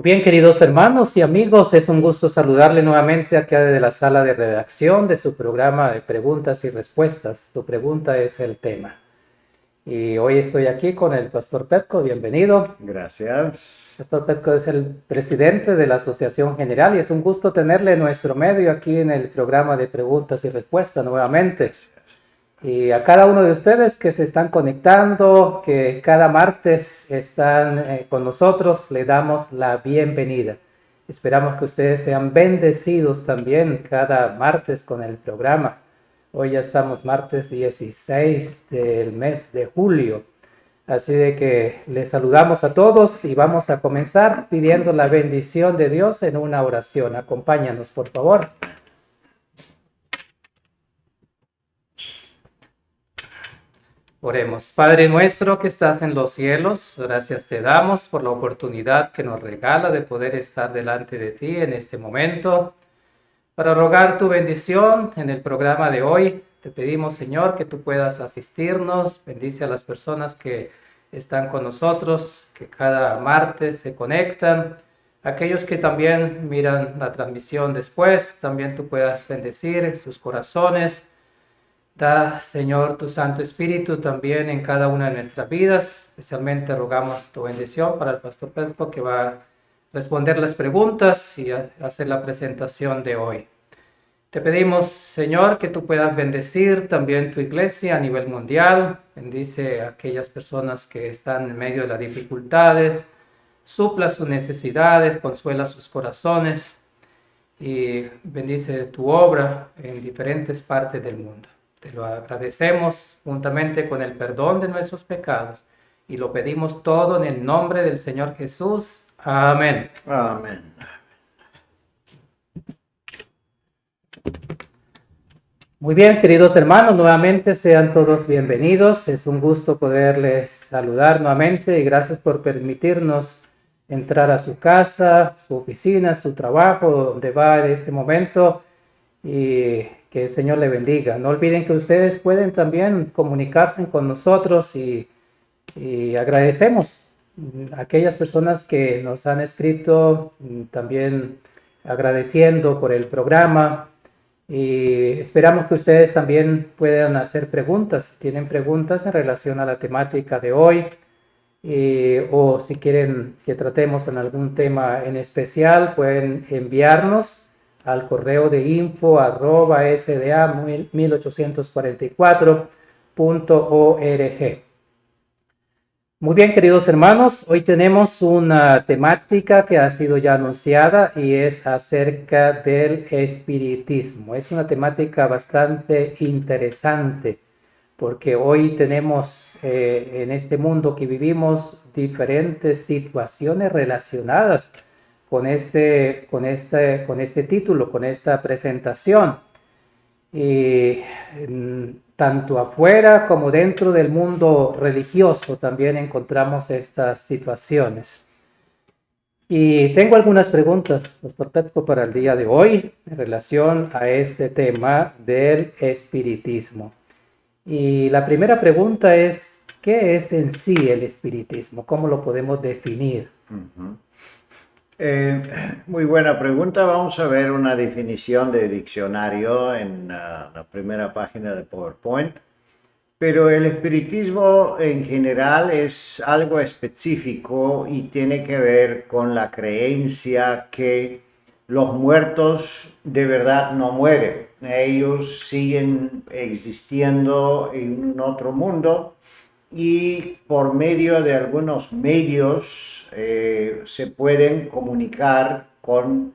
Muy bien, queridos hermanos y amigos, es un gusto saludarle nuevamente acá de la sala de redacción de su programa de preguntas y respuestas. Tu pregunta es el tema. Y hoy estoy aquí con el Pastor Petco, bienvenido. Gracias. Pastor Petco es el presidente de la Asociación General y es un gusto tenerle en nuestro medio aquí en el programa de preguntas y respuestas nuevamente. Y a cada uno de ustedes que se están conectando, que cada martes están con nosotros, le damos la bienvenida. Esperamos que ustedes sean bendecidos también cada martes con el programa. Hoy ya estamos martes 16 del mes de julio. Así de que les saludamos a todos y vamos a comenzar pidiendo la bendición de Dios en una oración. Acompáñanos, por favor. Oremos. Padre nuestro que estás en los cielos, gracias te damos por la oportunidad que nos regala de poder estar delante de ti en este momento para rogar tu bendición en el programa de hoy. Te pedimos, Señor, que tú puedas asistirnos, bendice a las personas que están con nosotros, que cada martes se conectan, aquellos que también miran la transmisión después, también tú puedas bendecir sus corazones. Da, Señor, tu Santo Espíritu también en cada una de nuestras vidas. Especialmente rogamos tu bendición para el Pastor Pedro que va a responder las preguntas y a hacer la presentación de hoy. Te pedimos, Señor, que tú puedas bendecir también tu iglesia a nivel mundial. Bendice a aquellas personas que están en medio de las dificultades. Supla sus necesidades, consuela sus corazones y bendice tu obra en diferentes partes del mundo. Te lo agradecemos juntamente con el perdón de nuestros pecados y lo pedimos todo en el nombre del Señor Jesús. Amén. Amén. Muy bien, queridos hermanos, nuevamente sean todos bienvenidos. Es un gusto poderles saludar nuevamente y gracias por permitirnos entrar a su casa, su oficina, su trabajo, donde va en este momento, y que el Señor le bendiga. No olviden que ustedes pueden también comunicarse con nosotros y agradecemos a aquellas personas que nos han escrito, también agradeciendo por el programa. Y esperamos que ustedes también puedan hacer preguntas, si tienen preguntas en relación a la temática de hoy, o si quieren que tratemos en algún tema en especial, pueden enviarnos al correo de info@sda1844.org. Muy bien, queridos hermanos, hoy tenemos una temática que ha sido ya anunciada y es acerca del espiritismo. Es una temática bastante interesante porque hoy tenemos en este mundo que vivimos diferentes situaciones relacionadas con este título, con esta presentación. Y tanto afuera como dentro del mundo religioso también encontramos estas situaciones. Y tengo algunas preguntas, Pastor Petco, para el día de hoy en relación a este tema del espiritismo. Y la primera pregunta es, ¿qué es en sí el espiritismo? ¿Cómo lo podemos definir? Muy buena pregunta. Vamos a ver una definición de diccionario en la primera página de PowerPoint. Pero el espiritismo en general es algo específico y tiene que ver con la creencia que los muertos de verdad no mueren. Ellos siguen existiendo en un otro mundo y por medio de algunos medios se pueden comunicar con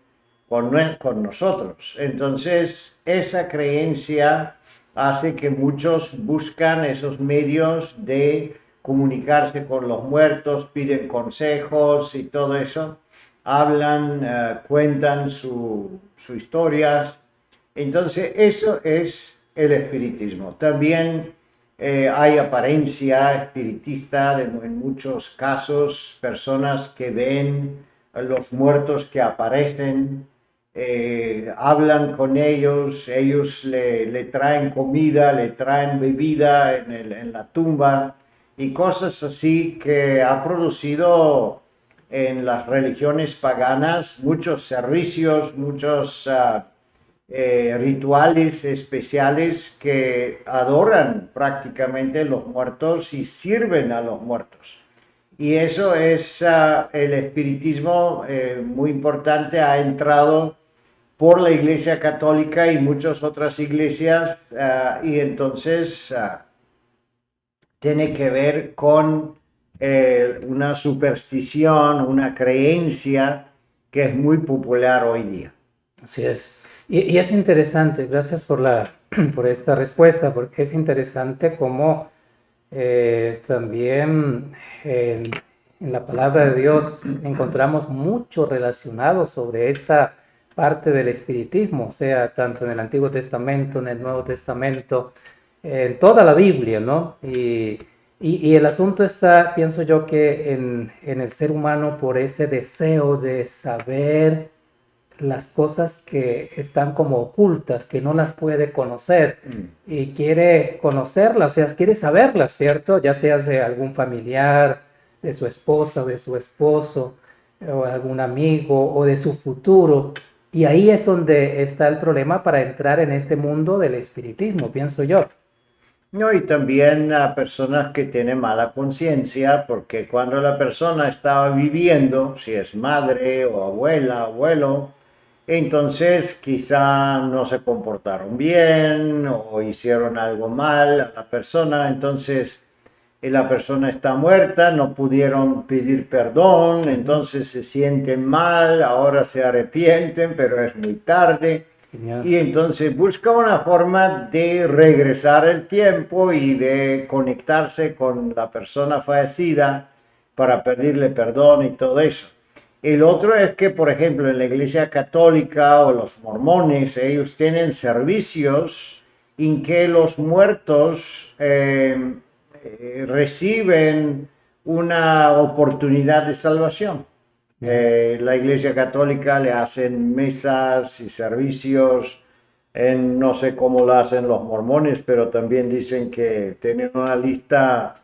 nosotros. Entonces, esa creencia hace que muchos buscan esos medios de comunicarse con los muertos, piden consejos y todo eso, hablan, cuentan sus historias. Entonces, eso es el espiritismo. También hay apariencia espiritista en muchos casos, personas que ven a los muertos que aparecen, hablan con ellos, ellos le traen comida, le traen bebida en la tumba y cosas así que ha producido en las religiones paganas muchos servicios, muchos rituales especiales que adoran prácticamente los muertos y sirven a los muertos. Y eso es el espiritismo muy importante, ha entrado por la Iglesia Católica y muchas otras iglesias, y entonces tiene que ver con una superstición, una creencia que es muy popular hoy día. Así es. Y es interesante, gracias por por esta respuesta, porque es interesante cómo también en la palabra de Dios encontramos mucho relacionado sobre esta parte del espiritismo, o sea, tanto en el Antiguo Testamento, en el Nuevo Testamento, en toda la Biblia, ¿no? Y el asunto está, pienso yo, que en el ser humano por ese deseo de saber las cosas que están como ocultas, que no las puede conocer y quiere conocerlas, o sea, quiere saberlas, ¿cierto? Ya sea de algún familiar, de su esposa o de su esposo, o algún amigo o de su futuro. Y ahí es donde está el problema para entrar en este mundo del espiritismo, pienso yo. No, y también a personas que tienen mala conciencia, porque cuando la persona estaba viviendo, si es madre o abuela, abuelo, entonces quizá no se comportaron bien o hicieron algo mal a la persona, entonces la persona está muerta, no pudieron pedir perdón, entonces se sienten mal, ahora se arrepienten, pero es muy tarde. Genial. Y entonces busca una forma de regresar el tiempo y de conectarse con la persona fallecida para pedirle perdón y todo eso. El otro es que, por ejemplo, en la Iglesia Católica o los mormones, ellos tienen servicios en que los muertos reciben una oportunidad de salvación. La Iglesia Católica le hacen mesas y servicios, no sé cómo lo hacen los mormones, pero también dicen que tienen una lista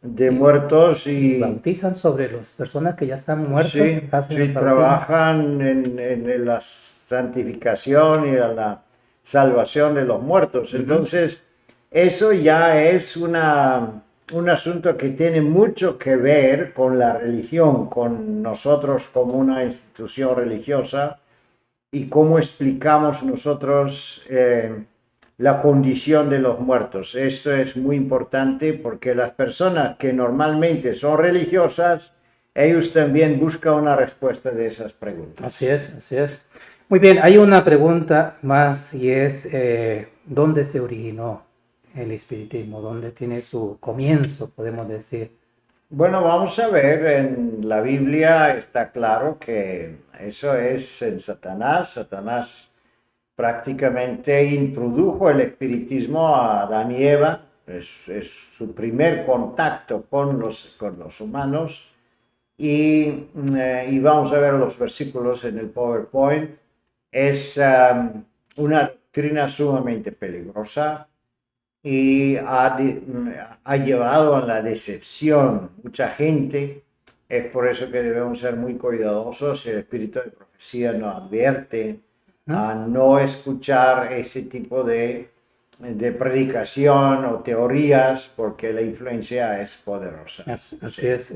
de muertos y bautizan sobre las personas que ya están muertas. sí, Hacen el sí, bautismo. trabajan en la santificación y en la salvación de los muertos. Entonces, eso ya es un asunto que tiene mucho que ver con la religión, con nosotros como una institución religiosa y cómo explicamos nosotros la condición de los muertos. Esto es muy importante porque las personas que normalmente son religiosas, ellos también buscan una respuesta de esas preguntas. Así es, así es. Muy bien, hay una pregunta más y es, ¿dónde se originó el espiritismo? ¿Dónde tiene su comienzo, podemos decir? Bueno, vamos a ver, en la Biblia está claro que eso es en Satanás. Satanás prácticamente introdujo el espiritismo a Adán y Eva, es su primer contacto con los humanos. Y vamos a ver los versículos en el PowerPoint. Es una doctrina sumamente peligrosa y ha llevado a la decepción mucha gente. Es por eso que debemos ser muy cuidadosos. El espíritu de profecía nos advierte a no escuchar ese tipo de predicación o teorías porque la influencia es poderosa. Así es.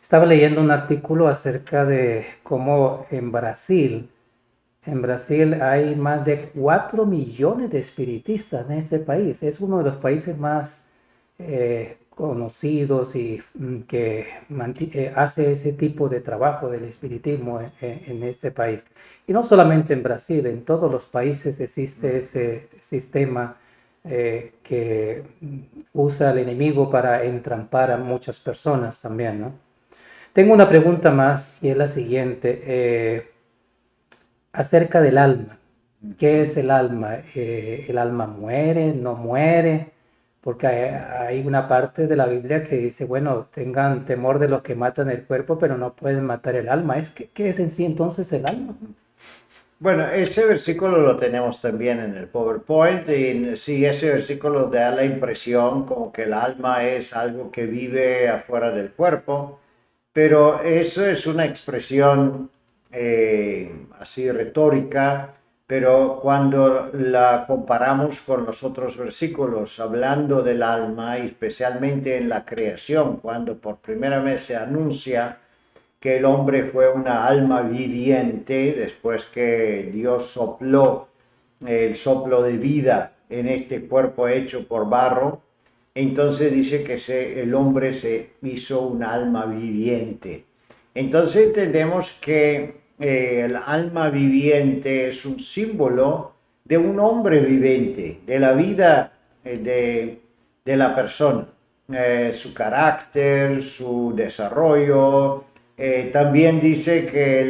Estaba leyendo un artículo acerca de cómo en Brasil hay más de 4 millones de espiritistas en este país. Es uno de los países más conocidos y que hace ese tipo de trabajo del espiritismo en este país. Y no solamente en Brasil, en todos los países existe ese sistema que usa el enemigo para entrampar a muchas personas también, ¿no? Tengo una pregunta más y es la siguiente. Acerca del alma. ¿Qué es el alma? ¿El alma muere? ¿No muere? Porque hay una parte de la Biblia que dice, bueno, tengan temor de los que matan el cuerpo, pero no pueden matar el alma. ¿Qué es en sí entonces el alma? Bueno, ese versículo lo tenemos también en el PowerPoint y sí, ese versículo da la impresión como que el alma es algo que vive afuera del cuerpo, pero eso es una expresión así retórica, pero cuando la comparamos con los otros versículos, hablando del alma, y especialmente en la creación, cuando por primera vez se anuncia que el hombre fue una alma viviente, después que Dios sopló el soplo de vida en este cuerpo hecho por barro, entonces dice que el hombre se hizo un alma viviente. Entonces entendemos que el alma viviente es un símbolo de un hombre viviente, de la vida de la persona, su carácter, su desarrollo. También dice que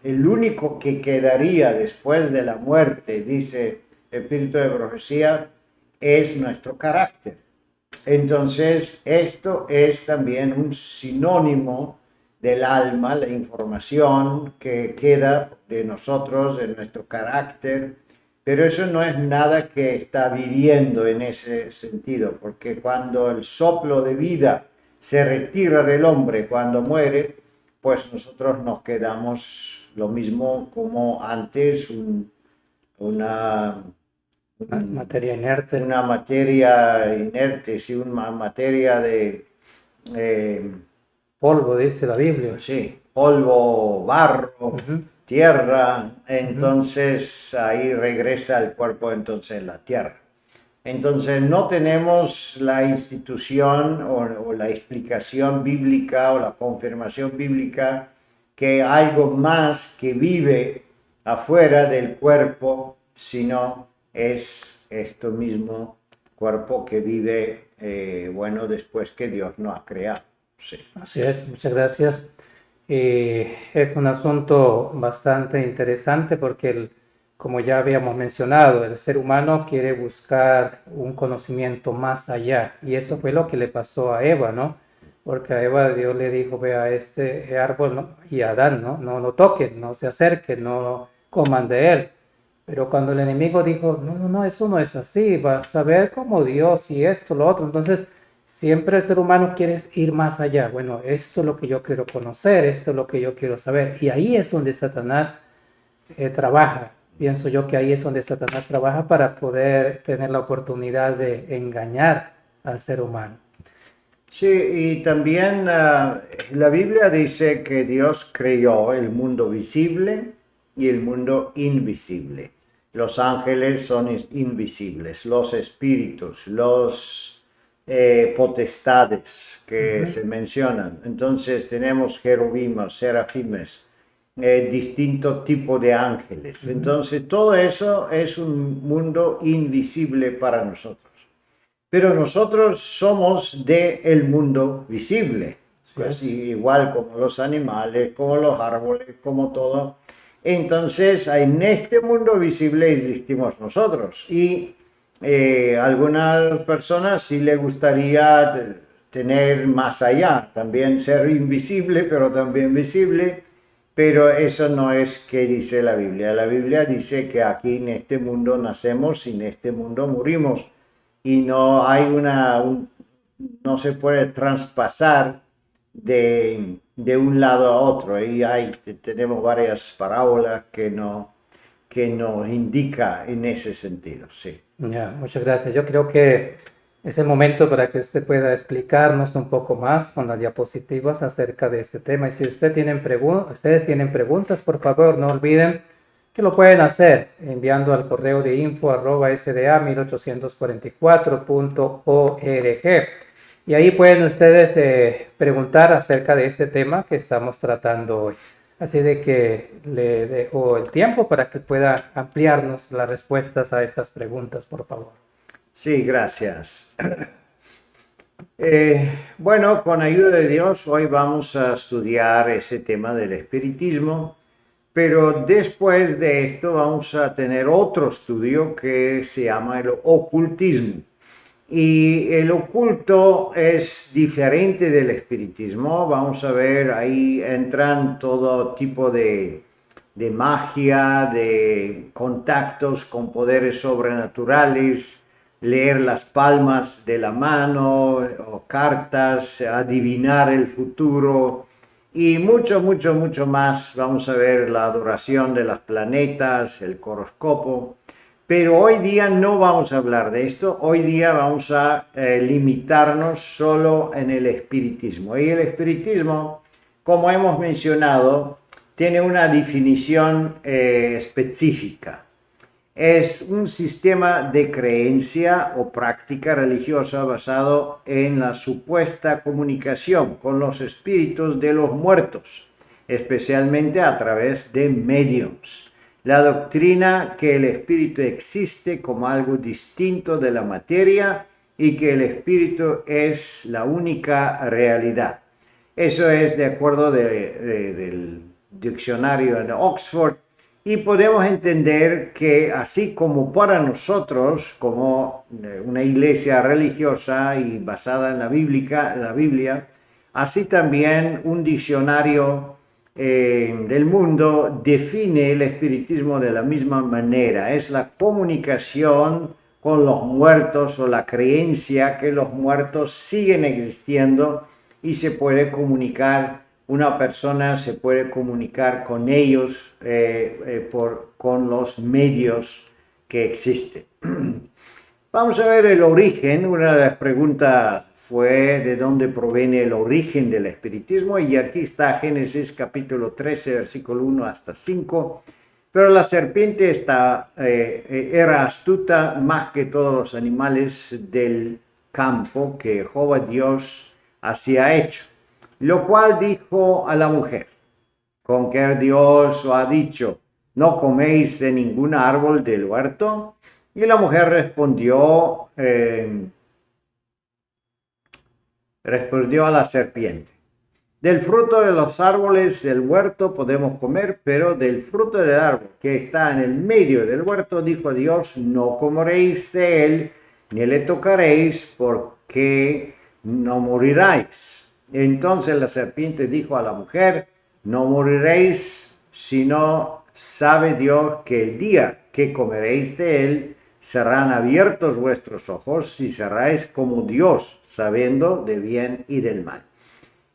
el único que quedaría después de la muerte, dice el Espíritu de Profecía, es nuestro carácter. Entonces, esto es también un sinónimo del alma, la información que queda de nosotros, de nuestro carácter, pero eso no es nada que está viviendo en ese sentido, porque cuando el soplo de vida se retira del hombre cuando muere, pues nosotros nos quedamos lo mismo como antes, una Materia inerte. una materia inerte, sí, una materia de, eh, Polvo, dice la Biblia. sí, polvo, barro, Ujú. tierra, entonces ahí regresa el cuerpo entonces en la tierra. Entonces no tenemos la institución o la explicación bíblica o la confirmación bíblica que algo más que vive afuera del cuerpo, sino es esto mismo cuerpo que vive, bueno, después que Dios nos ha creado. Sí. Así es, muchas gracias. Es un asunto bastante interesante porque, como ya habíamos mencionado, el ser humano quiere buscar un conocimiento más allá y eso fue lo que le pasó a Eva, ¿no? Porque a Eva Dios le dijo, ve a este árbol, ¿no? Y a Adán, ¿no? No lo toquen, no se acerquen, no coman de él. Pero cuando el enemigo dijo, no, no, no, eso no es así, vas a ver como Dios y esto, lo otro. Entonces, siempre el ser humano quiere ir más allá. Bueno, esto es lo que yo quiero conocer, esto es lo que yo quiero saber. Y ahí es donde Satanás trabaja. Pienso yo que ahí es donde Satanás trabaja para poder tener la oportunidad de engañar al ser humano. Sí, y también la Biblia dice que Dios creó el mundo visible y el mundo invisible. Los ángeles son invisibles, los espíritus, los potestades que se mencionan. Entonces tenemos querubimos, serafimes, distinto tipo de ángeles. Entonces todo eso es un mundo invisible para nosotros. Pero nosotros somos del mundo visible, pues, igual como los animales, como los árboles, como todo. Entonces, en este mundo visible existimos nosotros y algunas personas sí les gustaría tener más allá, también ser invisible, pero también visible, pero eso no es que dice la Biblia. La Biblia dice que aquí en este mundo nacemos y en este mundo morimos y no hay no se puede traspasar de un lado a otro. Y tenemos varias parábolas que nos indica en ese sentido, sí. Ya, muchas gracias. Yo creo que es el momento para que usted pueda explicarnos un poco más con las diapositivas acerca de este tema. Y si ustedes tienen preguntas, por favor, no olviden que lo pueden hacer enviando al correo de info@sda1844.org. Y ahí pueden ustedes preguntar acerca de este tema que estamos tratando hoy. Así de que le dejo el tiempo para que pueda ampliarnos las respuestas a estas preguntas, por favor. Sí, gracias. Bueno, con ayuda de Dios, hoy vamos a estudiar ese tema del espiritismo, pero después de esto vamos a tener otro estudio que se llama el ocultismo. Y el oculto es diferente del espiritismo. Vamos a ver, ahí entran todo tipo de magia, de contactos con poderes sobrenaturales, leer las palmas de la mano o cartas, adivinar el futuro y mucho, mucho, mucho más. Vamos a ver la adoración de los planetas, el horóscopo. Pero hoy día no vamos a hablar de esto, hoy día vamos a limitarnos solo en el espiritismo. Y el espiritismo, como hemos mencionado, tiene una definición específica. Es un sistema de creencia o práctica religiosa basado en la supuesta comunicación con los espíritus de los muertos, especialmente a través de mediums. La doctrina que el espíritu existe como algo distinto de la materia y que el espíritu es la única realidad. Eso es de acuerdo del diccionario de Oxford. Y podemos entender que así como para nosotros, como una iglesia religiosa y basada en la Biblia, así también un diccionario del mundo define el espiritismo de la misma manera. Es la comunicación con los muertos o la creencia que los muertos siguen existiendo y se puede comunicar. Una persona se puede comunicar con ellos con los medios que existen. Vamos a ver el origen. Una de las preguntas fue de dónde proviene el origen del espiritismo y aquí está Génesis capítulo 13, versículo 1 hasta 5. Pero la serpiente era astuta más que todos los animales del campo que Jehová Dios había hecho. Lo cual dijo a la mujer, ¿con qué Dios os ha dicho, no coméis de ningún árbol del huerto? Y la mujer respondió a la serpiente, del fruto de los árboles del huerto podemos comer, pero del fruto del árbol que está en el medio del huerto, dijo Dios, no comeréis de él, ni le tocaréis, porque no moriráis. Entonces la serpiente dijo a la mujer, no moriréis, sino sabe Dios que el día que comeréis de él, serán abiertos vuestros ojos y seréis como Dios, sabiendo de bien y del mal.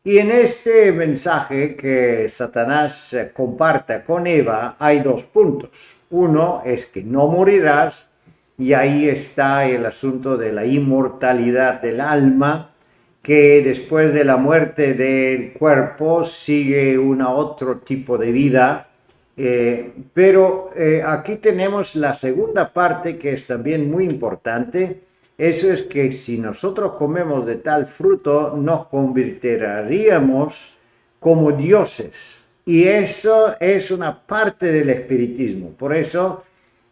Y en este mensaje que Satanás comparte con Eva hay dos puntos. Uno es que no morirás, y ahí está el asunto de la inmortalidad del alma, que después de la muerte del cuerpo sigue otro tipo de vida. Pero aquí tenemos la segunda parte que es también muy importante. Eso es que si nosotros comemos de tal fruto, nos convertiríamos como dioses. Y eso es una parte del espiritismo. Por eso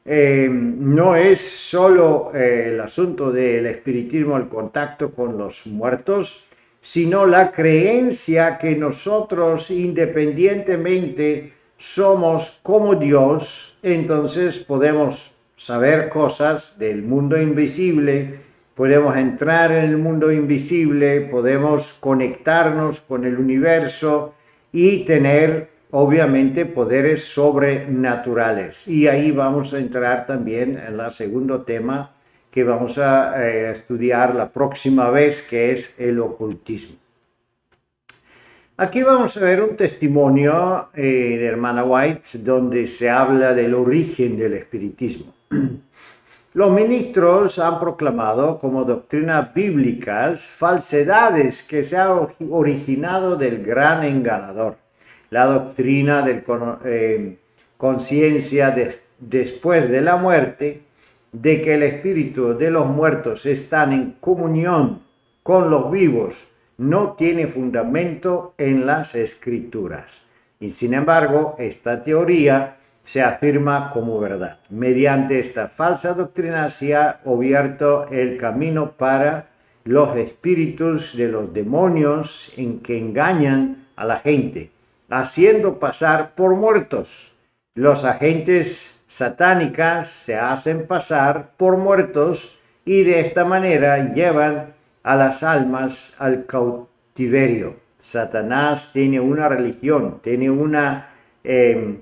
no es solo el asunto del espiritismo, el contacto con los muertos, sino la creencia que nosotros independientemente somos como Dios, entonces podemos saber cosas del mundo invisible, podemos entrar en el mundo invisible, podemos conectarnos con el universo y tener obviamente poderes sobrenaturales. Y ahí vamos a entrar también en el segundo tema que vamos a estudiar la próxima vez, que es el ocultismo. Aquí vamos a ver un testimonio de hermana White donde se habla del origen del espiritismo. Los ministros han proclamado como doctrinas bíblicas falsedades que se han originado del gran engañador. La doctrina de conciencia después de la muerte, de que el espíritu de los muertos están en comunión con los vivos, no tiene fundamento en las escrituras. Y sin embargo, esta teoría se afirma como verdad. Mediante esta falsa doctrina se ha abierto el camino para los espíritus de los demonios en que engañan a la gente, haciendo pasar por muertos. Los agentes satánicas se hacen pasar por muertos y de esta manera llevan a las almas al cautiverio. Satanás tiene una religión, tiene una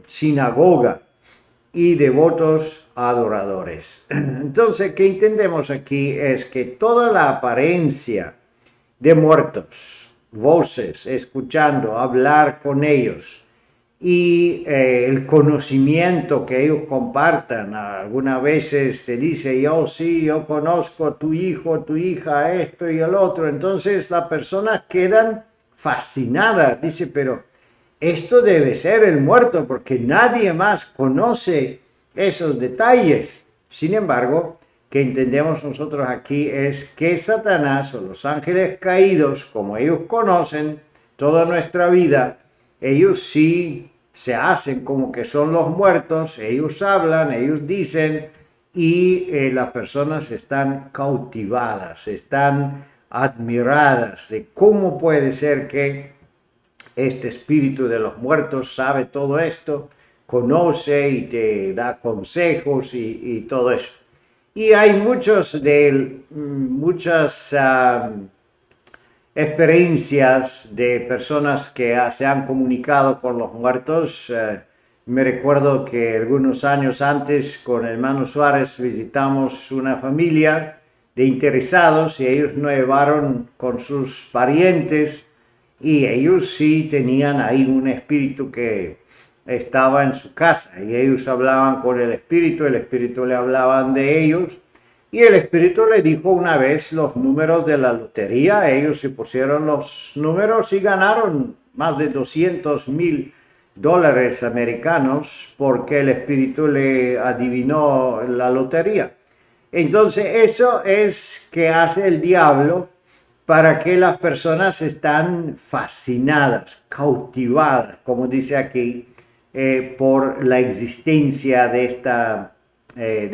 sinagoga y devotos adoradores. Entonces, ¿qué entendemos aquí? Es que toda la apariencia de muertos, voces, escuchando, hablar con ellos, y el conocimiento que ellos compartan. Algunas veces te dice, yo sí, yo conozco a tu hijo, a tu hija, esto y el otro. Entonces las personas quedan fascinadas. Dice, pero esto debe ser el muerto porque nadie más conoce esos detalles. Sin embargo, que entendemos nosotros aquí es que Satanás o los ángeles caídos, como ellos conocen toda nuestra vida, ellos sí se hacen como que son los muertos, ellos hablan, ellos dicen, y las personas están cautivadas, están admiradas de cómo puede ser que este espíritu de los muertos sabe todo esto, conoce y te da consejos y todo eso. Y hay muchas experiencias de personas que se han comunicado con los muertos. Me recuerdo que algunos años antes con el hermano Suárez visitamos una familia de interesados y ellos nos llevaron con sus parientes y ellos sí tenían ahí un espíritu que estaba en su casa y ellos hablaban con el espíritu le hablaban de ellos. Y el espíritu le dijo una vez los números de la lotería, ellos se pusieron los números y ganaron más de $200,000 americanos porque el espíritu le adivinó la lotería. Entonces eso es que hace el diablo para que las personas están fascinadas, cautivadas, como dice aquí, por la existencia de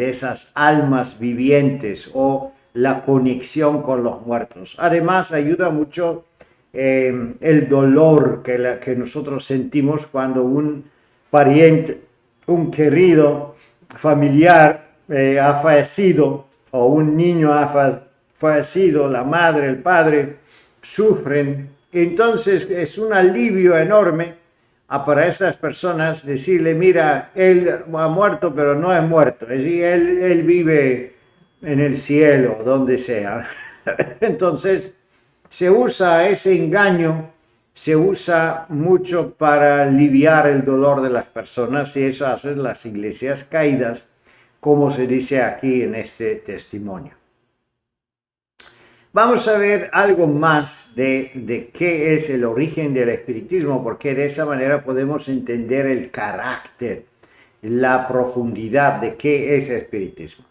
esas almas vivientes o la conexión con los muertos. Además, ayuda mucho el dolor que nosotros sentimos cuando un pariente, un querido familiar ha fallecido o un niño ha fallecido, la madre, el padre sufren. Entonces es un alivio enorme para esas personas decirle, mira, él ha muerto, pero no es muerto. Es decir, él vive en el cielo, donde sea. Entonces, se usa ese engaño, se usa mucho para aliviar el dolor de las personas y eso hacen las iglesias caídas, como se dice aquí en este testimonio. Vamos a ver algo más de qué es el origen del espiritismo, porque de esa manera podemos entender el carácter, la profundidad de qué es el espiritismo.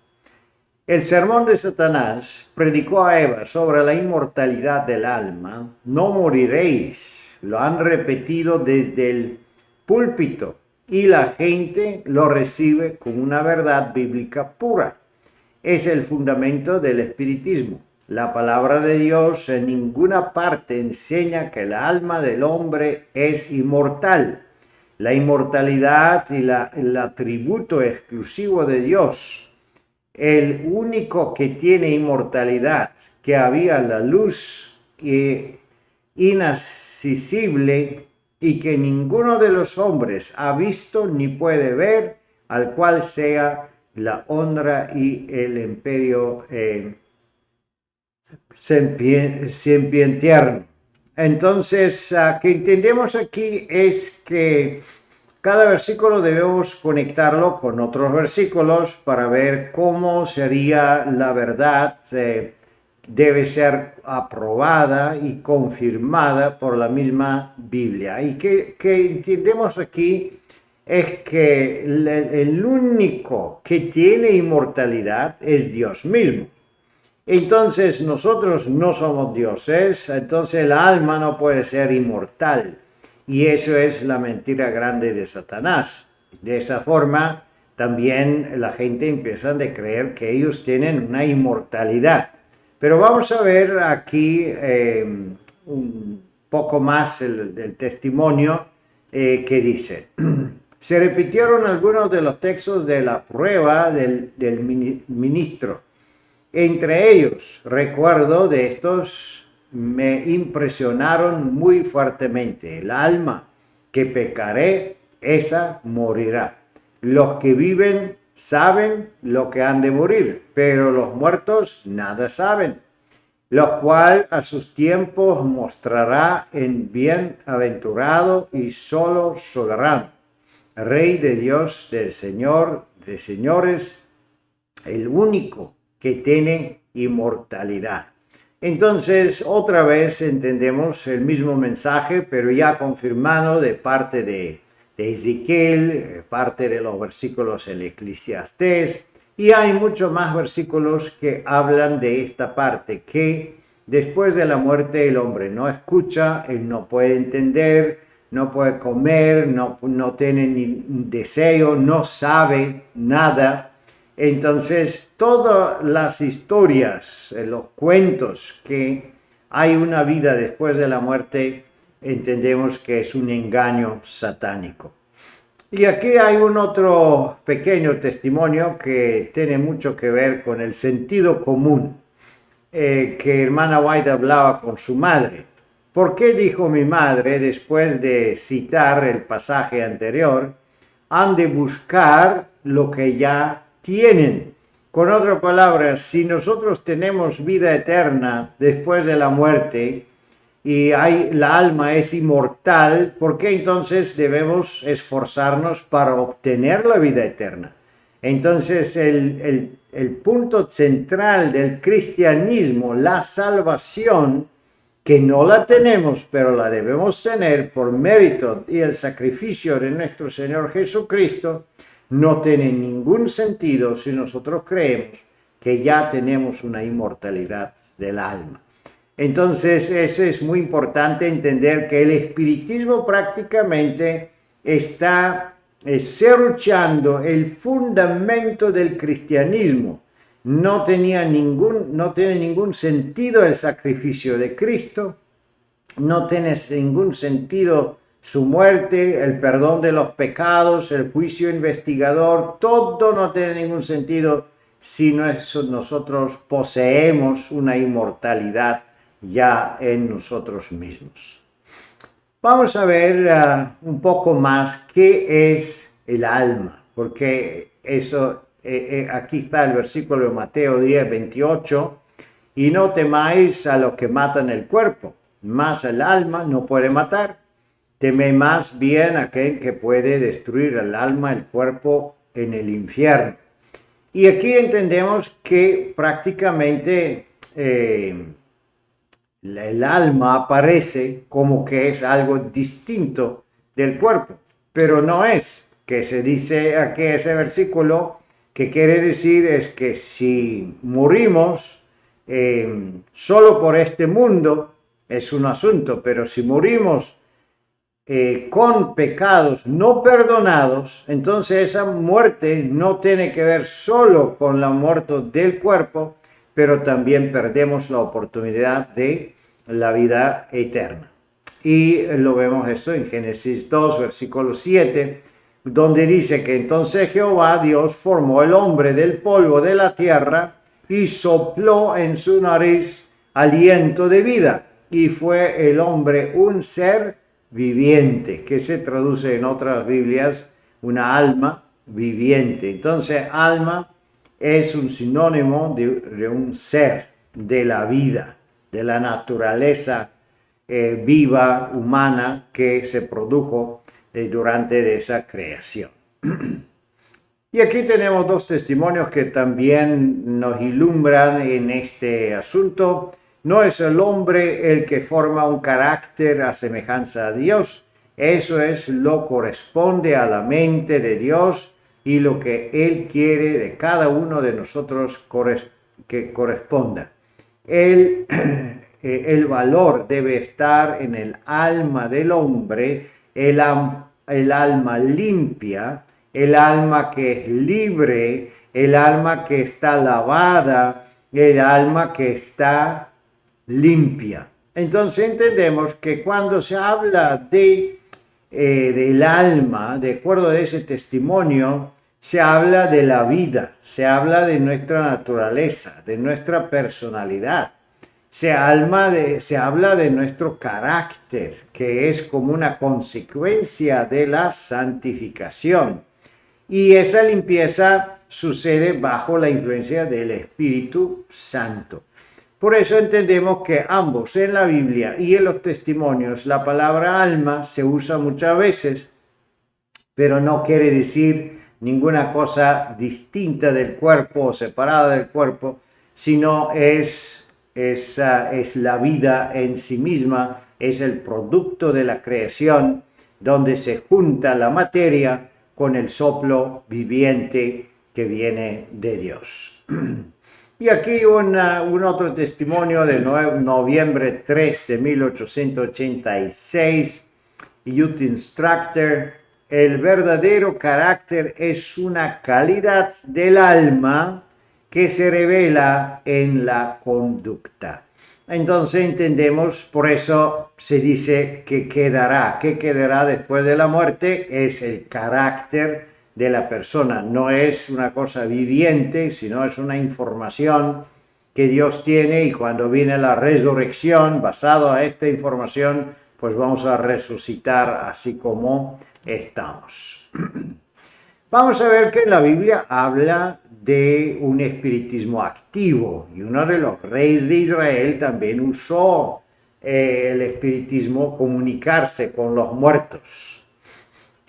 El sermón de Satanás predicó a Eva sobre la inmortalidad del alma. No moriréis. Lo han repetido desde el púlpito y la gente lo recibe como una verdad bíblica pura. Es el fundamento del espiritismo. La palabra de Dios en ninguna parte enseña que el alma del hombre es inmortal. La inmortalidad y el atributo exclusivo de Dios. El único que tiene inmortalidad, que había la luz inaccesible y que ninguno de los hombres ha visto ni puede ver, al cual sea la honra y el imperio sempiterno. Entonces, que entendemos aquí es que cada versículo debemos conectarlo con otros versículos para ver cómo sería la verdad. Debe ser aprobada y confirmada por la misma Biblia. Y que entendemos aquí es que el único que tiene inmortalidad es Dios mismo. Entonces nosotros no somos dioses, entonces el alma no puede ser inmortal. Y eso es la mentira grande de Satanás. De esa forma también la gente empieza a creer que ellos tienen una inmortalidad. Pero vamos a ver aquí un poco más el testimonio que dice. Se repitieron algunos de los textos de la prueba del ministro. Entre ellos, recuerdo de estos, me impresionaron muy fuertemente. El alma que pecaré, esa morirá. los que viven saben lo que han de morir, pero los muertos nada saben, lo cual a sus tiempos mostrará en bienaventurado y solo soberano, Rey de Dios, del Señor, de señores, el único que tiene inmortalidad. Entonces, otra vez entendemos el mismo mensaje, pero ya confirmado de parte de Ezequiel, parte de los versículos en Eclesiastés, y hay muchos más versículos que hablan de esta parte, que después de la muerte el hombre no escucha, él no puede entender, no puede comer, no tiene ni deseo, no sabe nada. Entonces, todas las historias, los cuentos que hay una vida después de la muerte, entendemos que es un engaño satánico. Y aquí hay un otro pequeño testimonio que tiene mucho que ver con el sentido común que hermana White hablaba con su madre. ¿Por qué dijo mi madre, después de citar el pasaje anterior, han de buscar lo que ya tienen? Con otras palabras, si nosotros tenemos vida eterna después de la muerte y la alma es inmortal, ¿por qué entonces debemos esforzarnos para obtener la vida eterna? Entonces el punto central del cristianismo, la salvación, que no la tenemos, pero la debemos tener por mérito y el sacrificio de nuestro Señor Jesucristo, no tiene ningún sentido si nosotros creemos que ya tenemos una inmortalidad del alma. Entonces, eso es muy importante entender que el espiritismo prácticamente está serruchando el fundamento del cristianismo. No tiene ningún sentido el sacrificio de Cristo, no tiene ningún sentido su muerte, el perdón de los pecados, el juicio investigador, todo no tiene ningún sentido si nosotros poseemos una inmortalidad ya en nosotros mismos. Vamos a ver un poco más qué es el alma, porque eso, aquí está el versículo de Mateo 10, 28, y no temáis a los que matan el cuerpo, mas el alma no puede matar. Teme más bien a aquel que puede destruir el alma, el cuerpo en el infierno. Y aquí entendemos que prácticamente el alma aparece como que es algo distinto del cuerpo, pero no es, que se dice aquí ese versículo, que quiere decir es que si morimos solo por este mundo es un asunto, pero si morimos con pecados no perdonados, entonces esa muerte no tiene que ver solo con la muerte del cuerpo, pero también perdemos la oportunidad de la vida eterna. Y lo vemos esto en Génesis 2, versículo 7, donde dice que entonces Jehová Dios formó el hombre del polvo de la tierra y sopló en su nariz aliento de vida, y fue el hombre un ser viviente, que se traduce en otras Biblias una alma viviente. Entonces, alma es un sinónimo de un ser, de la vida, de la naturaleza viva, humana, que se produjo durante esa creación. Y aquí tenemos dos testimonios que también nos ilumbran en este asunto. No es el hombre el que forma un carácter a semejanza a Dios. Eso es lo corresponde a la mente de Dios y lo que Él quiere de cada uno de nosotros que corresponda. El valor debe estar en el alma del hombre, el alma limpia, el alma que es libre, el alma que está lavada, el alma que está limpia. Entonces entendemos que cuando se habla del alma, de acuerdo a ese testimonio, se habla de la vida, se habla de nuestra naturaleza, de nuestra personalidad, se habla de nuestro carácter, que es como una consecuencia de la santificación. Y esa limpieza sucede bajo la influencia del Espíritu Santo. Por eso entendemos que ambos, en la Biblia y en los testimonios, la palabra alma se usa muchas veces, pero no quiere decir ninguna cosa distinta del cuerpo o separada del cuerpo, sino es la vida en sí misma, es el producto de la creación, donde se junta la materia con el soplo viviente que viene de Dios. Y aquí un otro testimonio del noviembre 3 de 1886, Youth Instructor: el verdadero carácter es una calidad del alma que se revela en la conducta. Entonces entendemos, por eso se dice que quedará. ¿Qué quedará después de la muerte? Es el carácter de la persona. No es una cosa viviente, sino es una información que Dios tiene, y cuando viene la resurrección, basado a esta información, pues vamos a resucitar así como estamos. Vamos a ver que la Biblia habla de un espiritismo activo, y uno de los reyes de Israel también usó el espiritismo, comunicarse con los muertos.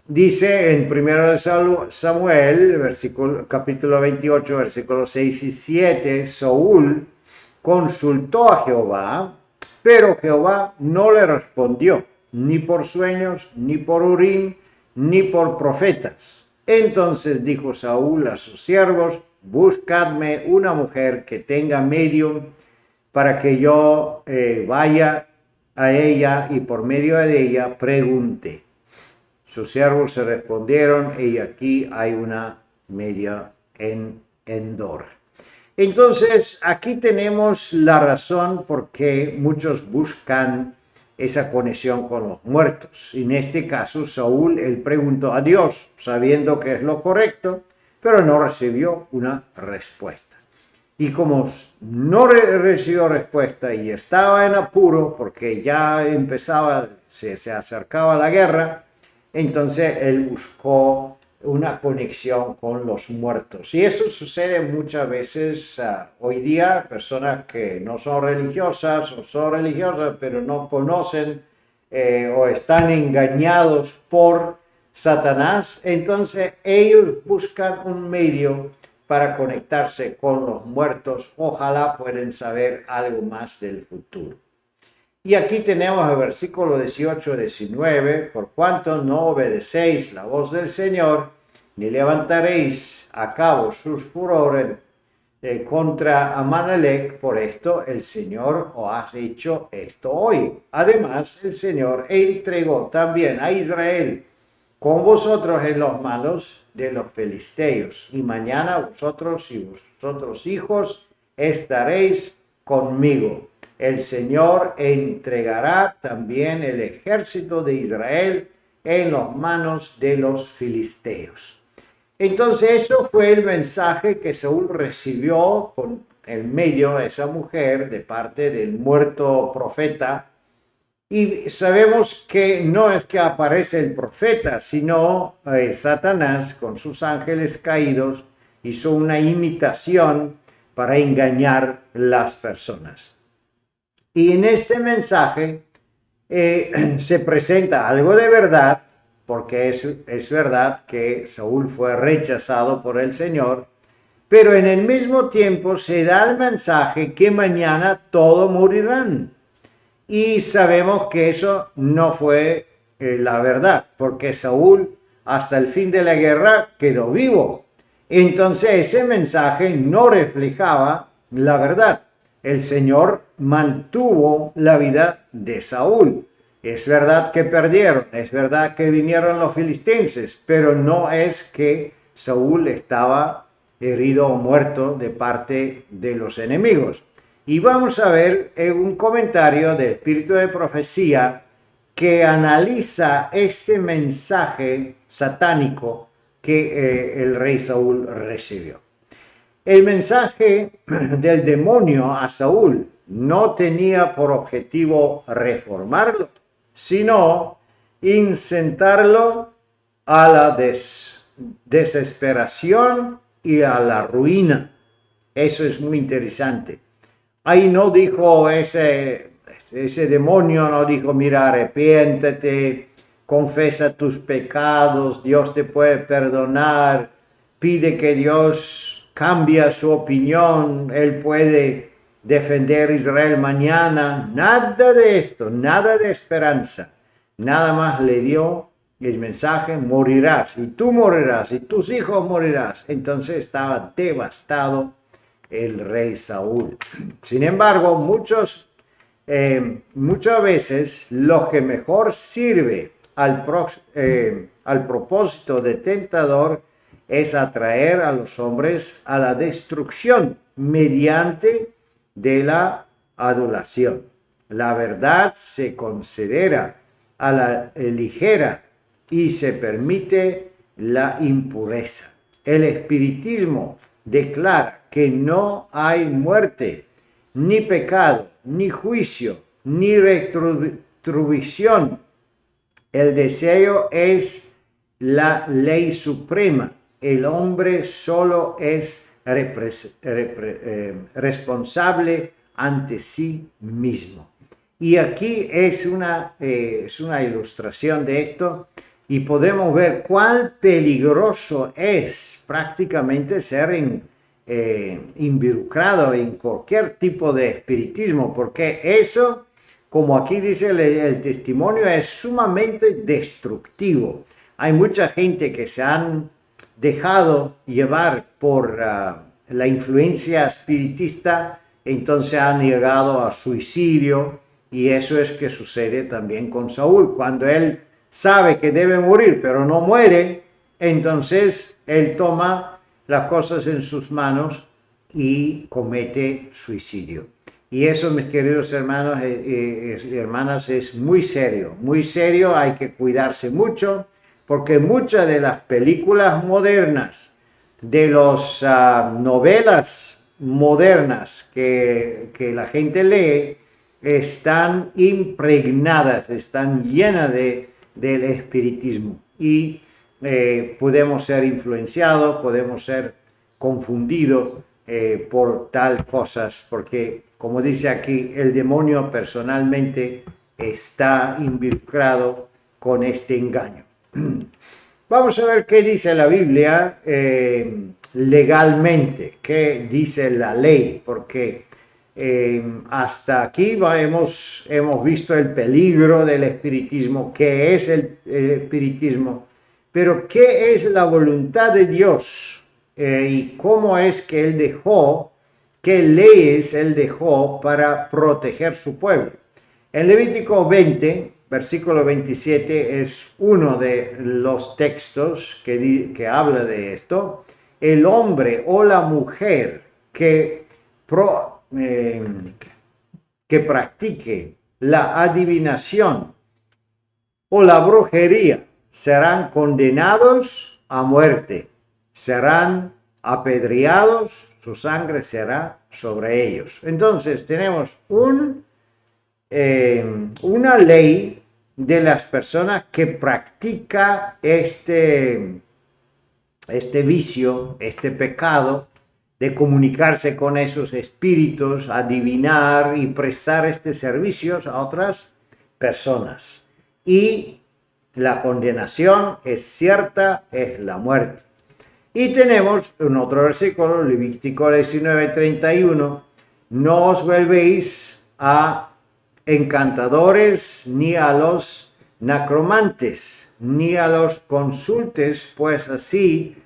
Dice en 1 Samuel, capítulo 28, versículos 6 y 7, Saúl consultó a Jehová, pero Jehová no le respondió, ni por sueños, ni por Urim, ni por profetas. Entonces dijo Saúl a sus siervos: buscadme una mujer que tenga medium, para que yo vaya a ella y por medio de ella pregunte. Sus siervos se respondieron, y aquí hay una media en Endor. Entonces, aquí tenemos la razón por qué muchos buscan esa conexión con los muertos. En este caso, Saúl, él preguntó a Dios, sabiendo que es lo correcto, pero no recibió una respuesta. Y como no recibió respuesta y estaba en apuro, porque ya empezaba, se acercaba la guerra, entonces él buscó una conexión con los muertos. Y eso sucede muchas veces hoy día. Personas que no son religiosas o son religiosas pero no conocen o están engañados por Satanás, entonces ellos buscan un medio para conectarse con los muertos. Ojalá puedan saber algo más del futuro. Y aquí tenemos el versículo 18-19, por cuanto no obedecéis la voz del Señor, ni levantaréis a cabo sus furores contra Amalek, por esto el Señor os ha hecho esto hoy. Además, el Señor entregó también a Israel con vosotros en las manos de los filisteos, y mañana vosotros y vosotros hijos estaréis conmigo. El Señor entregará también el ejército de Israel en las manos de los filisteos. Entonces eso fue el mensaje que Saúl recibió en medio de esa mujer de parte del muerto profeta. Y sabemos que no es que aparece el profeta, sino Satanás con sus ángeles caídos hizo una imitación para engañar las personas. Y en este mensaje se presenta algo de verdad, porque es verdad que Saúl fue rechazado por el Señor, pero en el mismo tiempo se da el mensaje que mañana todos morirán. Y sabemos que eso no fue la verdad, porque Saúl hasta el fin de la guerra quedó vivo. Entonces ese mensaje no reflejaba la verdad. El Señor mantuvo la vida de Saúl. Es verdad que perdieron, es verdad que vinieron los filistenses, pero no es que Saúl estaba herido o muerto de parte de los enemigos. Y vamos a ver un comentario del Espíritu de Profecía que analiza este mensaje satánico que el rey Saúl recibió. El mensaje del demonio a Saúl no tenía por objetivo reformarlo, sino incitarlo a la desesperación y a la ruina. Eso es muy interesante. Ahí no dijo ese demonio, no dijo, mira, arrepiéntete, confesa tus pecados, Dios te puede perdonar, pide que Dios cambie su opinión, Él puede defender a Israel mañana. Nada de esto, nada de esperanza. Nada más le dio el mensaje, morirás, y tú morirás, y tus hijos morirás. Entonces estaba devastado el rey Saúl. Sin embargo, muchas veces lo que mejor sirve al propósito de tentador es atraer a los hombres a la destrucción mediante de la adulación. La verdad se considera a la ligera y se permite la impureza. El espiritismo declara que no hay muerte, ni pecado, ni juicio, ni retribución. El deseo es la ley suprema. El hombre solo es responsable ante sí mismo. Y aquí es una ilustración de esto, y podemos ver cuán peligroso es prácticamente ser involucrado en cualquier tipo de espiritismo, porque eso, como aquí dice el testimonio, es sumamente destructivo. Hay mucha gente que se han dejado llevar por la influencia espiritista, entonces han llegado a suicidio, y eso es que sucede también con Saúl. Cuando él sabe que debe morir, pero no muere, entonces él toma las cosas en sus manos y comete suicidio. Y eso, mis queridos hermanos y hermanas, es muy serio, hay que cuidarse mucho, porque muchas de las películas modernas, de las novelas modernas que la gente lee, están impregnadas, están llenas del espiritismo, y podemos ser influenciados, podemos ser confundidos por tal cosas, porque como dice aquí, el demonio personalmente está involucrado con este engaño. Vamos a ver qué dice la Biblia legalmente, qué dice la ley, porque hasta aquí hemos visto el peligro del espiritismo, qué es el espiritismo, pero qué es la voluntad de Dios y cómo es que Él dejó, qué leyes Él dejó para proteger su pueblo. En Levítico 20, versículo 27, es uno de los textos que habla de esto. El hombre o la mujer que practique la adivinación o la brujería serán condenados a muerte, serán apedreados, su sangre será sobre ellos. Entonces tenemos una ley de las personas que practica este vicio, este pecado, de comunicarse con esos espíritus, adivinar y prestar estos servicios a otras personas. Y la condenación es cierta, es la muerte. Y tenemos un otro versículo, Levítico 19:31, no os volvéis a encantadores, ni a los necromantes, ni a los consultes, pues así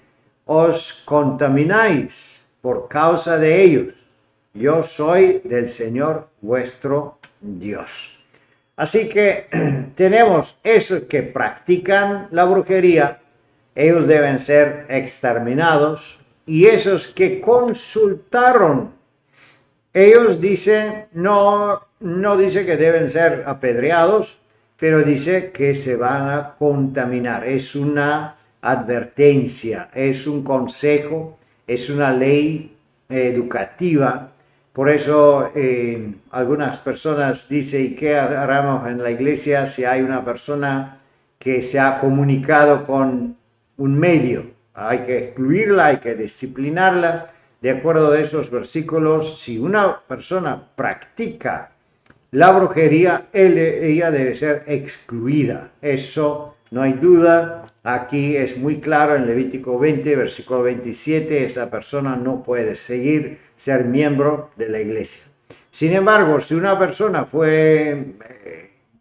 os contamináis por causa de ellos. Yo soy del Señor vuestro Dios. Así que tenemos esos que practican la brujería, ellos deben ser exterminados, y esos que consultaron, ellos dicen, no dice que deben ser apedreados, pero dice que se van a contaminar. Es una advertencia, es un consejo, es una ley educativa. Por eso algunas personas dicen, ¿y qué haremos en la iglesia si hay una persona que se ha comunicado con un medio? hay que excluirla, hay que disciplinarla. De acuerdo a esos versículos, si una persona practica la brujería, ella debe ser excluida. Eso no hay duda. Aquí es muy claro en Levítico 20, versículo 27, esa persona no puede ser miembro de la iglesia. Sin embargo, si una persona fue,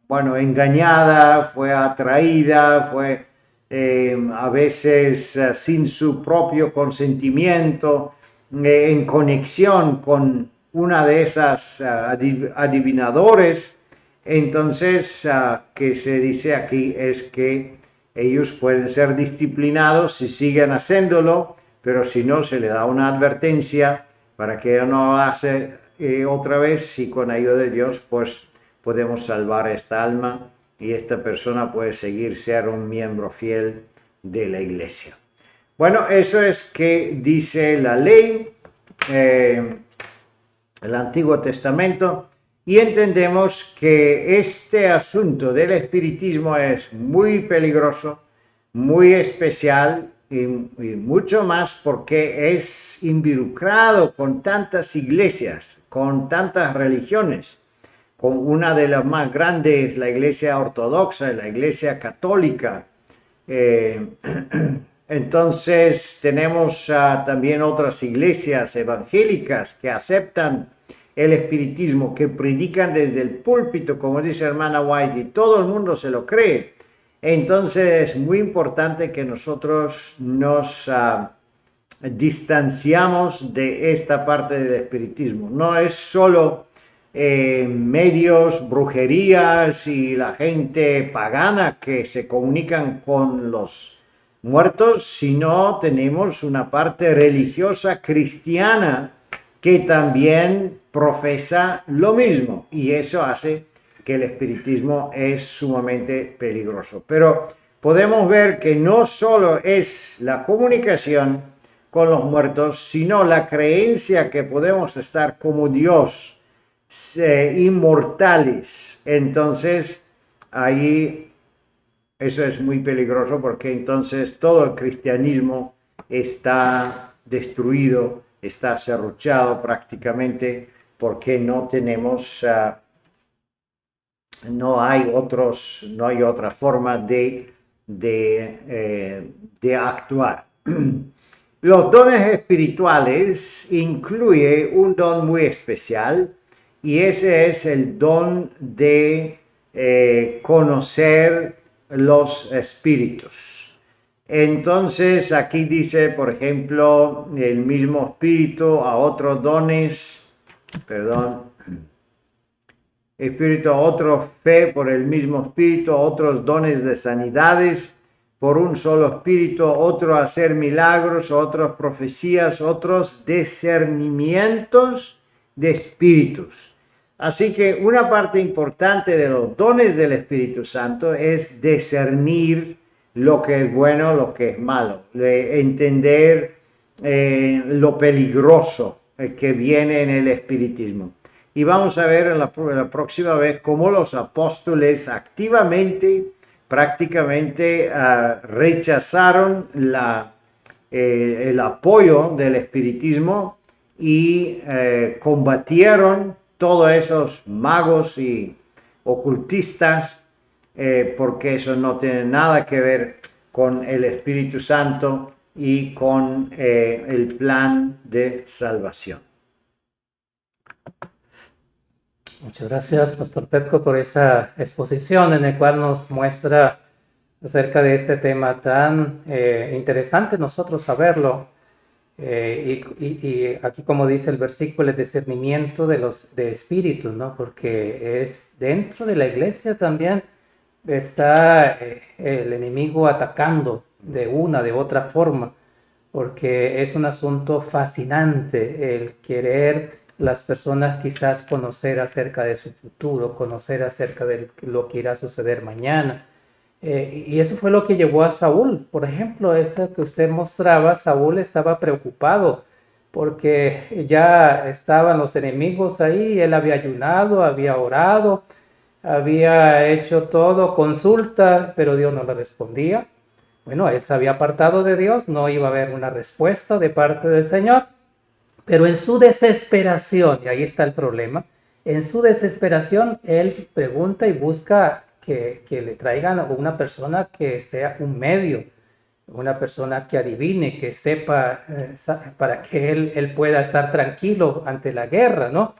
engañada, fue atraída, fue a veces sin su propio consentimiento, en conexión con una de esas adivinadores, entonces que se dice aquí es que ellos pueden ser disciplinados si siguen haciéndolo, pero si no, se le da una advertencia para que no lo hace otra vez, y con ayuda de Dios pues podemos salvar esta alma y esta persona puede seguir ser un miembro fiel de la iglesia. Bueno, eso es que dice la ley, el Antiguo Testamento, y entendemos que este asunto del espiritismo es muy peligroso, muy especial y mucho más porque es involucrado con tantas iglesias, con tantas religiones, con una de las más grandes, la iglesia ortodoxa, la iglesia católica. Entonces tenemos también otras iglesias evangélicas que aceptan el espiritismo, que predican desde el púlpito, como dice hermana White, y todo el mundo se lo cree. Entonces es muy importante que nosotros nos distanciamos de esta parte del espiritismo. No es solo medios, brujerías y la gente pagana que se comunican con los muertos, sino tenemos una parte religiosa cristiana que también profesa lo mismo, y eso hace que el espiritismo es sumamente peligroso. Pero podemos ver que no solo es la comunicación con los muertos, sino la creencia que podemos estar como Dios, inmortales. Entonces ahí eso es muy peligroso, porque entonces todo el cristianismo está destruido, está serruchado prácticamente, porque no tenemos, no hay otra forma de actuar. Los dones espirituales incluyen un don muy especial, y ese es el don de conocer los espíritus. Entonces aquí dice, por ejemplo, el mismo espíritu a otros dones, espíritu a otro fe por el mismo espíritu, a otros dones de sanidades por un solo espíritu, otro hacer milagros, otros profecías, otros discernimientos de espíritus. Así que una parte importante de los dones del Espíritu Santo es discernir lo que es bueno, lo que es malo, entender lo peligroso que viene en el espiritismo. Y vamos a ver en la próxima vez cómo los apóstoles activamente, prácticamente rechazaron el apoyo del espiritismo y combatieron todos esos magos y ocultistas, porque eso no tiene nada que ver con el Espíritu Santo y con el plan de salvación. Muchas gracias, Pastor Petko, por esa exposición en la cual nos muestra acerca de este tema tan interesante nosotros saberlo. Y aquí, como dice el versículo, el discernimiento de espíritus, ¿no? Porque es dentro de la iglesia también está el enemigo atacando de otra forma, porque es un asunto fascinante el querer las personas quizás conocer acerca de su futuro, conocer acerca de lo que irá a suceder mañana. Y eso fue lo que llevó a Saúl, por ejemplo, eso que usted mostraba. Saúl estaba preocupado porque ya estaban los enemigos ahí, él había ayunado, había orado, había hecho todo, consulta, pero Dios no le respondía. bueno, él se había apartado de Dios, no iba a haber una respuesta de parte del Señor, pero en su desesperación, y ahí está el problema, en su desesperación él pregunta y busca que le traigan a una persona que sea un medio, una persona que adivine, que sepa, para que él pueda estar tranquilo ante la guerra, ¿no?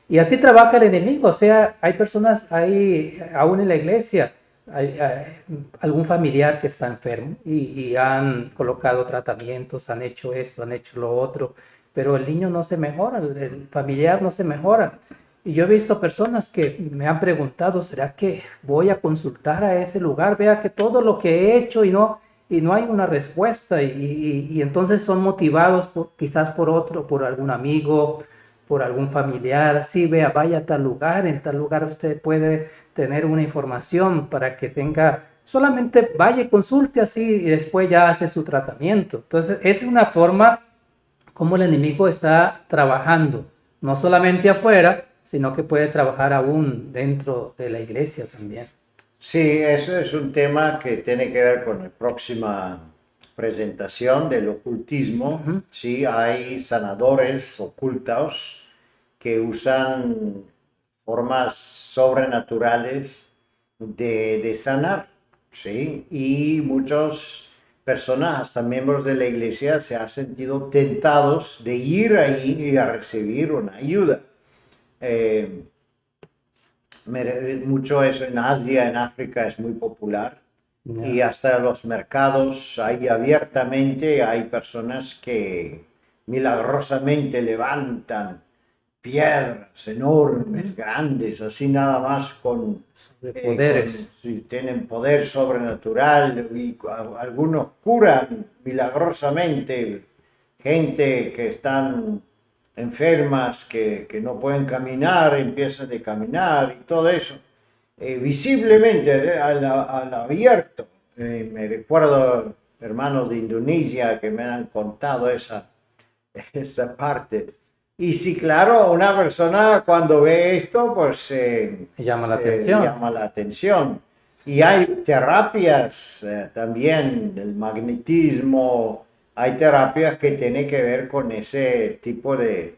Y así trabaja el enemigo, o sea, hay personas ahí, aún en la iglesia, hay algún familiar que está enfermo y han colocado tratamientos, han hecho esto, han hecho lo otro, pero el niño no se mejora, el familiar no se mejora. Y yo he visto personas que me han preguntado, ¿será que voy a consultar a ese lugar? Vea que todo lo que he hecho y no hay una respuesta y entonces son motivados quizás por otro, por algún amigo, por algún familiar. Sí, vea, vaya a tal lugar, en tal lugar usted puede tener una información para que tenga, solamente vaya y consulte así y después ya hace su tratamiento. Entonces es una forma como el enemigo está trabajando, no solamente afuera, sino que puede trabajar aún dentro de la iglesia también. Sí, eso es un tema que tiene que ver con la próxima presentación del ocultismo. Ujú. Sí, hay sanadores ocultos que usan formas sobrenaturales de sanar, ¿sí? Y muchas personas, hasta miembros de la iglesia, se han sentido tentados de ir ahí y a recibir una ayuda. Eh, Mucho eso en Asia, en África es muy popular y Ya. hasta los mercados, ahí abiertamente hay personas que milagrosamente levantan piedras enormes, grandes, así nada más De poderes. si tienen poder sobrenatural y algunos curan milagrosamente gente que están enfermas, que no pueden caminar, empiezan a caminar y todo eso, visiblemente al abierto. Me recuerdo hermanos de Indonesia que me han contado esa parte. Y sí, claro, una persona cuando ve esto, pues Me llama la atención. llama la atención. Y hay terapias también del magnetismo, hay terapias que tienen que ver con ese tipo de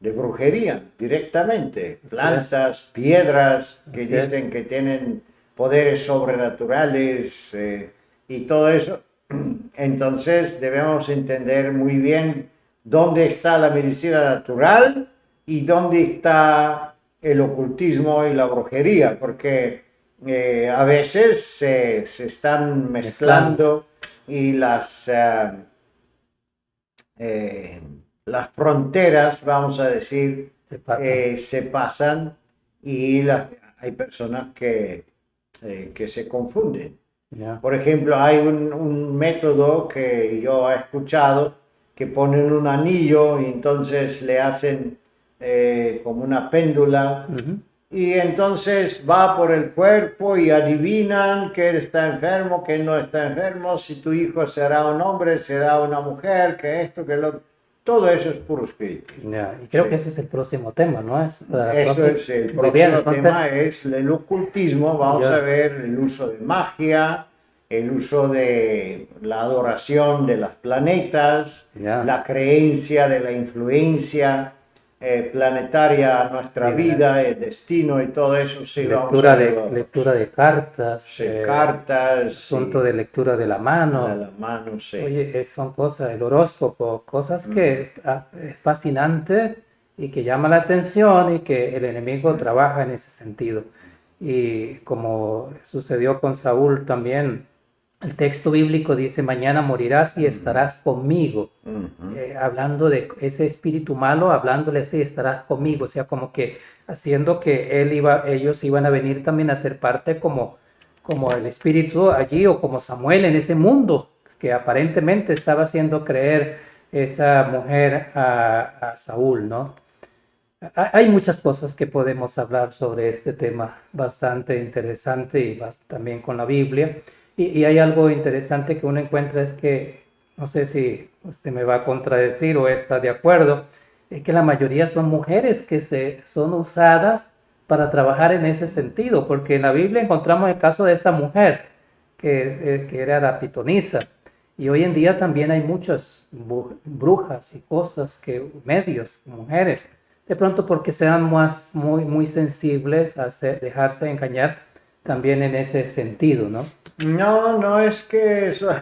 brujería directamente. Plantas, piedras que Así es. dicen que tienen poderes sobrenaturales y todo eso. Entonces debemos entender muy bien dónde está la medicina natural y dónde está el ocultismo y la brujería, porque a veces se están mezclando y eh, las fronteras, vamos a decir, se pasan y hay personas que se confunden. Ya. Por ejemplo, hay un método que yo he escuchado que ponen un anillo y entonces le hacen como una péndula Ujú. y entonces va por el cuerpo y adivinan que él está enfermo, que él no está enfermo, si tu hijo será un hombre, será una mujer, que esto, que lo... Todo eso es puro espíritu. Ya. Y creo Sí. que ese es el próximo tema, ¿no? Es para Eso es el muy bien, próximo entonces, tema, es el ocultismo. Vamos a ya, ver el uso de magia, el uso de la adoración de los planetas, ya. la creencia de la influencia planetaria a nuestra Sí, vida, el destino y todo eso. Sí, vamos a verlo. lectura de cartas, Sí, cartas, asunto sí, de lectura de la de mano. la mano, sí. Oye, son cosas, el horóscopo, cosas que es fascinante y que llama la atención y que el enemigo trabaja en ese sentido. Y como sucedió con Saúl también, el texto bíblico dice, mañana morirás y estarás conmigo. Hablando de ese espíritu malo, hablándole así, estarás conmigo, o sea, como que haciendo que ellos iban a venir también a ser parte como el espíritu allí o como Samuel en ese mundo que aparentemente estaba haciendo creer esa mujer a Saúl, ¿no? Hay muchas cosas que podemos hablar sobre este tema, bastante interesante y también con la Biblia. Y hay algo interesante que uno encuentra es que, no sé si usted me va a contradecir o está de acuerdo, es que la mayoría son mujeres que son usadas para trabajar en ese sentido, porque en la Biblia encontramos el caso de esta mujer que era la pitonisa. Y hoy en día también hay muchas brujas y cosas, medios, mujeres, de pronto porque sean muy sensibles a dejarse engañar también en ese sentido, ¿no? No, no es que eso,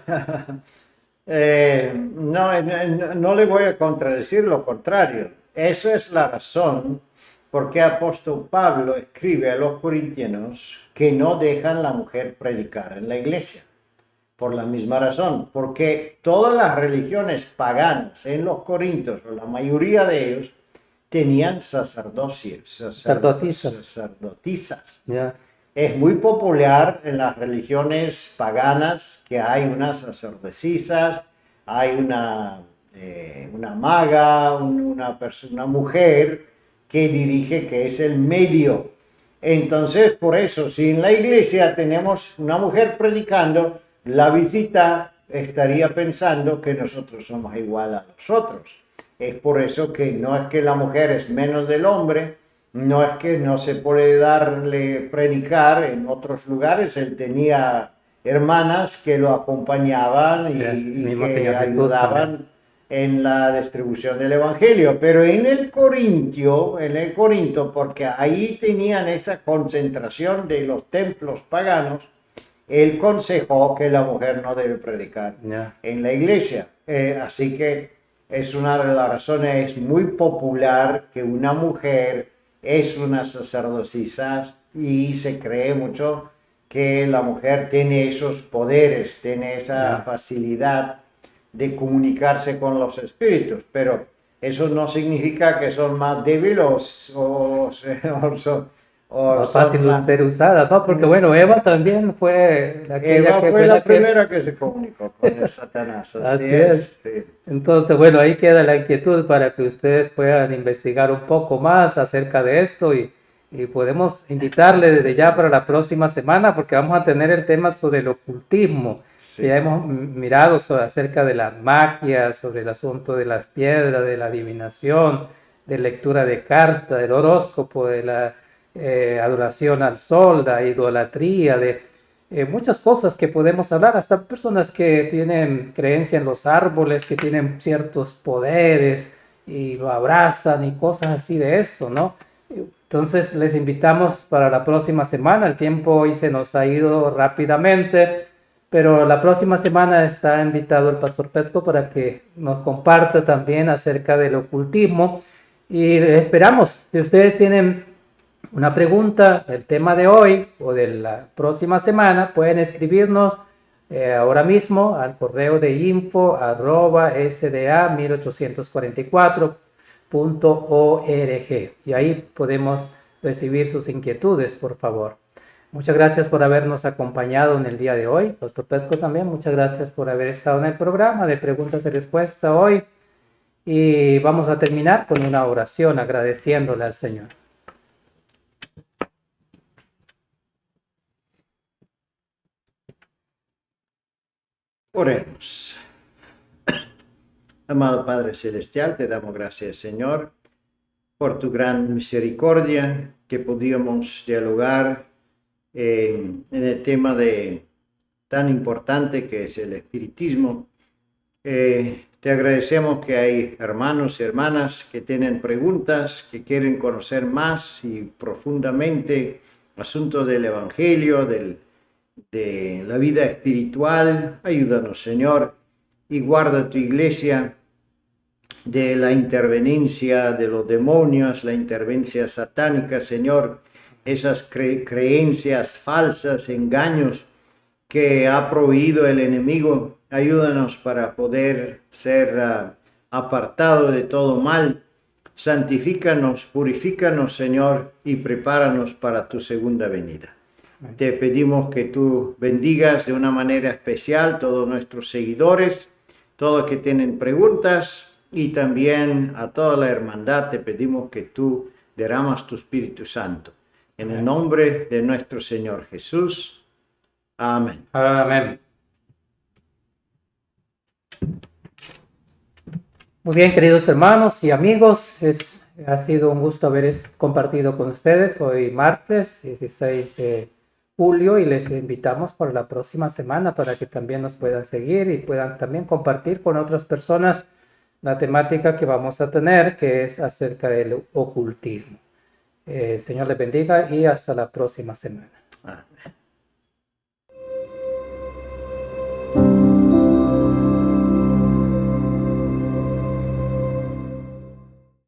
no le voy a contradecir, lo contrario. Esa es la razón por qué apóstol Pablo escribe a los corintianos que no dejan la mujer predicar en la iglesia. Por la misma razón, porque todas las religiones paganas en los corintios, o la mayoría de ellos, tenían sacerdotisas. Ya. Es muy popular en las religiones paganas que hay unas sacerdotisas, hay una maga, una mujer que dirige, que es el medio. Entonces, por eso, si en la iglesia tenemos una mujer predicando, la visita estaría pensando que nosotros somos igual a los otros. Es por eso que no es que la mujer es menos del hombre, no es que no se puede darle predicar en otros lugares. Él tenía hermanas que lo acompañaban y que ayudaban en la distribución del evangelio. Pero en el Corinto, porque ahí tenían esa concentración de los templos paganos, él aconsejó que la mujer no debe predicar en la iglesia. Así que es una de las razones, es muy popular que una mujer es una sacerdotisa y se cree mucho que la mujer tiene esos poderes, tiene esa facilidad de comunicarse con los espíritus, pero eso no significa que son más débiles o más fácil de ser usada, ¿no? Porque bueno, Eva también fue la primera que se comunicó con Satanás. Así es. Sí. Entonces, bueno, ahí queda la inquietud para que ustedes puedan investigar un poco más acerca de esto y podemos invitarle desde ya para la próxima semana porque vamos a tener el tema sobre el ocultismo. Sí. Ya hemos mirado acerca de la magia, sobre el asunto de las piedras, de la adivinación, de lectura de cartas, del horóscopo, de la adoración al sol, la idolatría, de muchas cosas que podemos hablar, hasta personas que tienen creencia en los árboles, que tienen ciertos poderes y lo abrazan y cosas así de esto, ¿no? Entonces les invitamos para la próxima semana. El tiempo hoy se nos ha ido rápidamente, pero la próxima semana está invitado el pastor Petko para que nos comparta también acerca del ocultismo y esperamos, si ustedes tienen una pregunta del tema de hoy o de la próxima semana, pueden escribirnos ahora mismo al correo de info@sda1844.org y ahí podemos recibir sus inquietudes, por favor. Muchas gracias por habernos acompañado en el día de hoy. Pastor Petko también, muchas gracias por haber estado en el programa de preguntas y respuestas hoy. Y vamos a terminar con una oración agradeciéndole al Señor. Oremos. Amado Padre Celestial, te damos gracias, Señor, por tu gran misericordia, que podíamos dialogar en el tema tan importante que es el espiritismo. Te agradecemos que hay hermanos y hermanas que tienen preguntas, que quieren conocer más y profundamente asuntos del Evangelio, de la vida espiritual. Ayúdanos, Señor, y guarda tu iglesia de la interveniencia de los demonios, la interveniencia satánica, Señor, esas creencias falsas, engaños que ha prohibido el enemigo. Ayúdanos para poder ser apartados de todo mal. Santifícanos, purifícanos, Señor, y prepáranos para tu segunda venida. Te pedimos que tú bendigas de una manera especial todos nuestros seguidores, todos que tienen preguntas, y también a toda la hermandad te pedimos que tú derramas tu Espíritu Santo. En el nombre de nuestro Señor Jesús. Amén. Amén. Muy bien, queridos hermanos y amigos, ha sido un gusto haber compartido con ustedes hoy martes 16 de julio y les invitamos para la próxima semana para que también nos puedan seguir y puedan también compartir con otras personas la temática que vamos a tener, que es acerca del ocultismo. Señor les bendiga y hasta la próxima semana. Ah.